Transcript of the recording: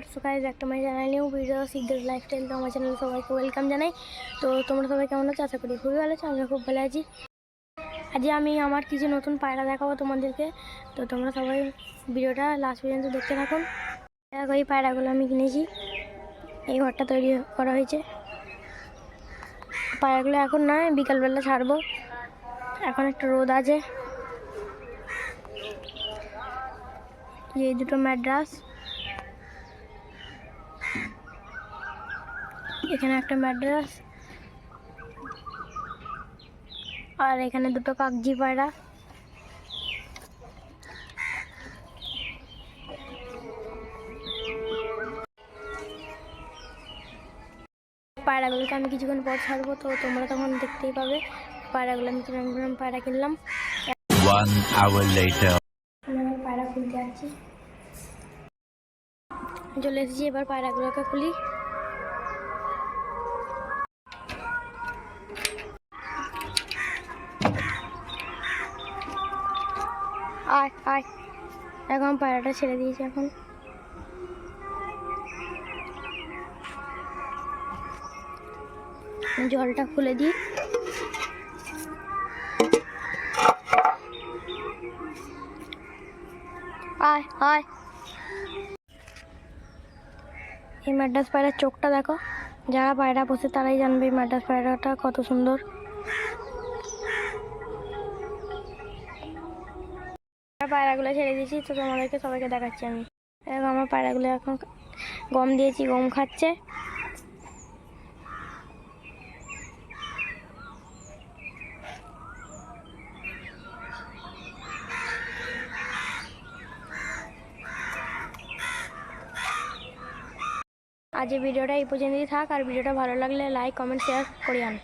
হোয়াটস guys, একটা আমার channel new video Siddharth lifestyle. তো আমার চ্যানেলে সবাইকে ওয়েলকাম জানাই। তো তোমরা সবাই কেমন আছো? আশা করি খুবই ভালো আছো। আমি খুব ভালো আছি। আজ আমি আমার কিছু নতুন পায়রা দেখাবো তোমাদেরকে। তো তোমরা সবাই ভিডিওটা লাস্ট পর্যন্ত দেখতে থাকুন। দেখো, এই পায়রাগুলো আমি কিনেছি। এই ঘরটা তৈরি করা হয়েছে। পায়রাগুলো এখন নয়, বিকালবেলা ছাড়বো। এখন একটা রোদ আছে। এই দুটো ম্যাড্রাস, এখানে একটা ম্যাড্রাস, আর এখানে দুটো কাগজি পায়রা। পায়রাগুলোকে আমি কিছুক্ষণ পর ছাড়বো, তো তোমরা তখন দেখতেই পাবে পায়রাগুলো আমি কিরকম পায়রা কিনলাম। 1 hour later. আমি পায়রা খুলতে যাচ্ছি। চলে এসেছি, এবার পায়রাগুলোকে খুলি। আয় আয়, এখন পায়রাটা ছেড়ে দিয়েছি। এখন জলটা খুলে দিই। আয় আয়, এই ম্যাড্রাস পায়রার চোখটা দেখো। যারা পায়রা পোষে তারাই জানবে এই ম্যাড্রাস পায়রাটা কত সুন্দর। পায়রাগুলো ছেড়ে দিয়েছি, তো তোমাদেরকে সবাইকে দেখাচ্ছি আমি। আমার পায়রাগুলো এখন গম দিয়েছি, গম খাচ্ছে। আজ এই ভিডিওটা এই পর্যন্তই থাক। আর ভিডিওটা ভালো লাগলে লাইক, কমেন্ট, শেয়ার করে আন।